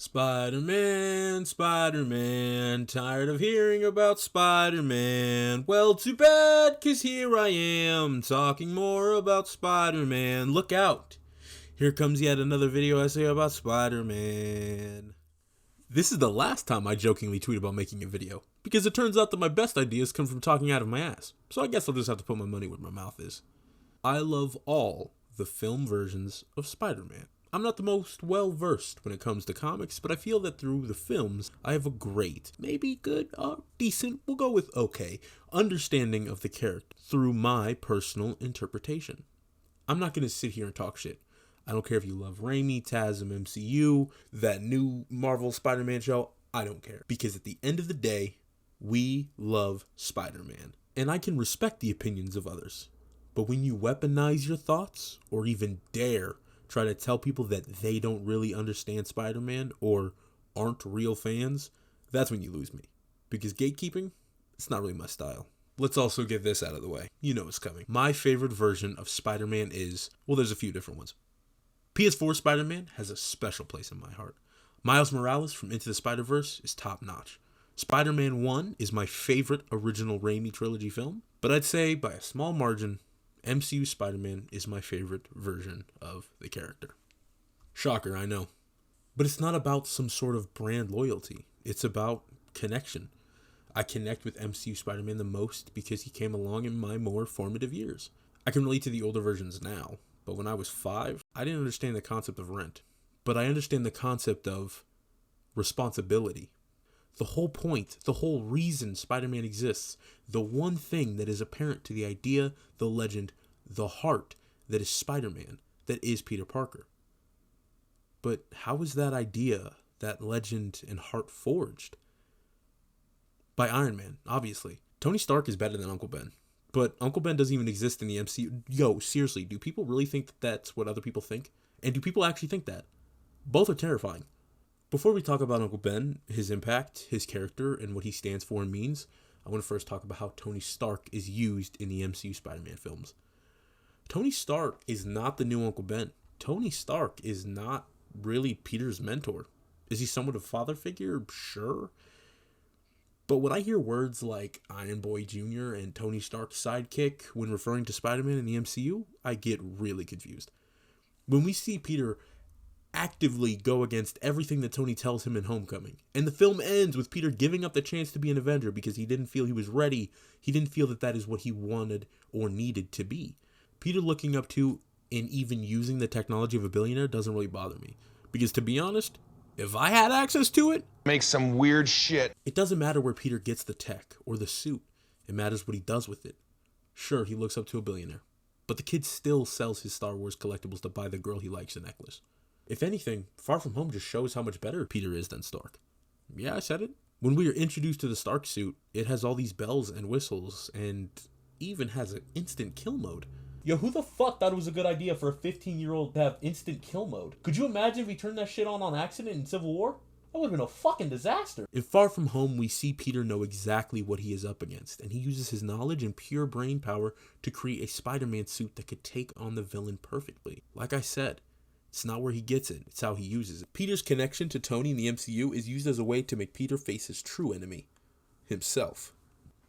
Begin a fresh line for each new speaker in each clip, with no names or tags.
Spider-Man, Spider-Man, tired of hearing about Spider-Man. Well, too bad, 'cause here I am, talking more about Spider-Man. Look out! Here comes yet another video essay about Spider-Man. This is the last time I jokingly tweet about making a video, because it turns out that my best ideas come from talking out of my ass. So I guess I'll just have to put my money where my mouth is. I love all the film versions of Spider-Man. I'm not the most well-versed when it comes to comics, but I feel that through the films, I have a great, maybe good, decent, we'll go with okay, understanding of the character through my personal interpretation. I'm not going to sit here and talk shit. I don't care if you love Raimi, TASM, MCU, that new Marvel Spider-Man show, I don't care. Because at the end of the day, we love Spider-Man. And I can respect the opinions of others. But when you weaponize your thoughts, or even dare try to tell people that they don't really understand Spider-Man or aren't real fans, that's when you lose me. Because gatekeeping, it's not really my style. Let's also get this out of the way. You know what's coming. My favorite version of Spider-Man is, well, there's a few different ones. PS4 Spider-Man has a special place in my heart. Miles Morales from Into the Spider-Verse is top notch. Spider-Man 1 is my favorite original Raimi trilogy film, but I'd say by a small margin, MCU Spider-Man is my favorite version of the character. Shocker, I know. But it's not about some sort of brand loyalty. It's about connection. I connect with MCU Spider-Man the most because he came along in my more formative years. I can relate to the older versions now, but when I was 5, I didn't understand the concept of rent. But I understand the concept of responsibility. The whole point, the whole reason Spider-Man exists, the one thing that is apparent to the idea, the legend, the heart that is Spider-Man, that is Peter Parker. But how is that idea, that legend and heart forged? By Iron Man, obviously. Tony Stark is better than Uncle Ben. But Uncle Ben doesn't even exist in the MCU. Yo, seriously, do people really think that that's what other people think? And do people actually think that? Both are terrifying. Before we talk about Uncle Ben, his impact, his character, and what he stands for and means, I want to first talk about how Tony Stark is used in the MCU Spider-Man films. Tony Stark is not the new Uncle Ben. Tony Stark is not really Peter's mentor. Is he somewhat of a father figure? Sure. But when I hear words like Iron Boy Jr. and Tony Stark's sidekick when referring to Spider-Man in the MCU, I get really confused. When we see Peter actively go against everything that Tony tells him in Homecoming, and the film ends with Peter giving up the chance to be an Avenger because he didn't feel he was ready, he didn't feel that that is what he wanted or needed to be. Peter looking up to and even using the technology of a billionaire doesn't really bother me. Because to be honest, if I had access to it,
make some weird shit.
It doesn't matter where Peter gets the tech or the suit. It matters what he does with it. Sure, he looks up to a billionaire, but the kid still sells his Star Wars collectibles to buy the girl he likes a necklace. If anything, Far From Home just shows how much better Peter is than Stark. Yeah, I said it. When we are introduced to the Stark suit, it has all these bells and whistles, and even has an instant kill mode. Yo, who the fuck thought it was a good idea for a 15-year-old to have instant kill mode? Could you imagine if he turned that shit on accident in Civil War? That would have been a fucking disaster. In Far From Home, we see Peter know exactly what he is up against, and he uses his knowledge and pure brain power to create a Spider-Man suit that could take on the villain perfectly. Like I said, it's not where he gets it, it's how he uses it. Peter's connection to Tony in the MCU is used as a way to make Peter face his true enemy, himself.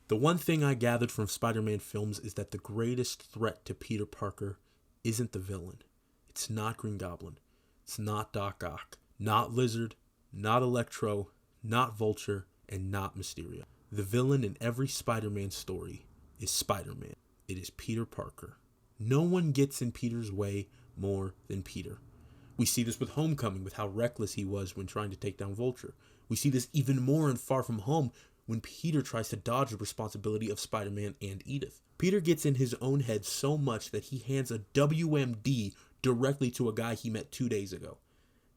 The one thing I gathered from Spider-Man films is that the greatest threat to Peter Parker isn't the villain. It's not Green Goblin. It's not Doc Ock. Not Lizard. Not Electro. Not Vulture. And not Mysterio. The villain in every Spider-Man story is Spider-Man. It is Peter Parker. No one gets in Peter's way more than Peter. We see this with Homecoming, with how reckless he was when trying to take down Vulture. We see this even more in Far From Home, when Peter tries to dodge the responsibility of Spider-Man and Edith. Peter gets in his own head so much that he hands a WMD directly to a guy he met 2 days ago.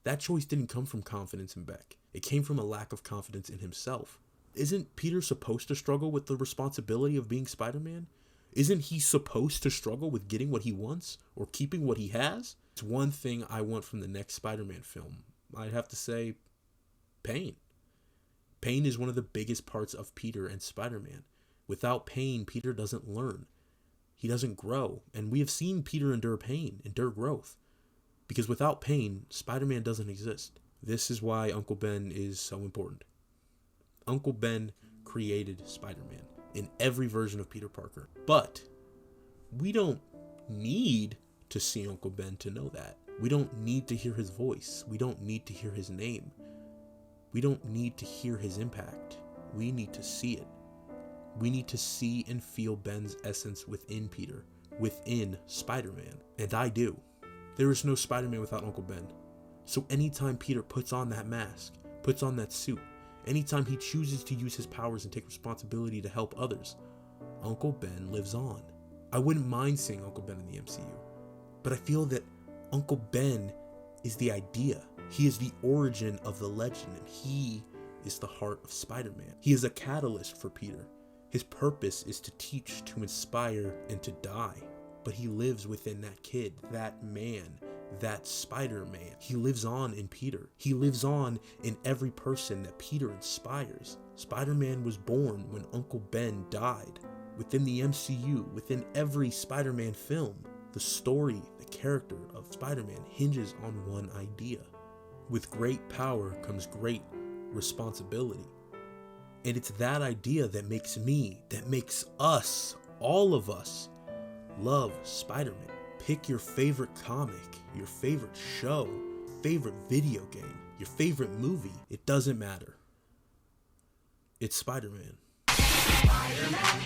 That choice didn't come from confidence in Beck. It came from a lack of confidence in himself. Isn't Peter supposed to struggle with the responsibility of being Spider-Man? Isn't he supposed to struggle with getting what he wants or keeping what he has? It's one thing I want from the next Spider-Man film. I'd have to say, pain. Pain is one of the biggest parts of Peter and Spider-Man. Without pain, Peter doesn't learn. He doesn't grow. And we have seen Peter endure pain, endure growth. Because without pain, Spider-Man doesn't exist. This is why Uncle Ben is so important. Uncle Ben created Spider-Man in every version of Peter Parker. But we don't need to see Uncle Ben to know that. We don't need to hear his voice. We don't need to hear his name. We don't need to hear his impact. We need to see it. We need to see and feel Ben's essence within Peter, within Spider-Man. And I do. There is no Spider-Man without Uncle Ben. So anytime Peter puts on that mask, puts on that suit, anytime he chooses to use his powers and take responsibility to help others, Uncle Ben lives on. I wouldn't mind seeing Uncle Ben in the MCU, but I feel that Uncle Ben is the idea. He is the origin of the legend, and he is the heart of Spider-Man. He is a catalyst for Peter. His purpose is to teach, to inspire, and to die. But he lives within that kid, that man, that Spider-Man. He lives on in Peter. He lives on in every person that Peter inspires. Spider-Man was born when Uncle Ben died. Within the MCU, within every Spider-Man film, the story, the character of Spider-Man hinges on one idea. With great power comes great responsibility. And it's that idea that makes me, that makes us, all of us, love Spider-Man. Pick your favorite comic, your favorite show, favorite video game, your favorite movie. It doesn't matter. It's Spider-Man.
Spider-Man,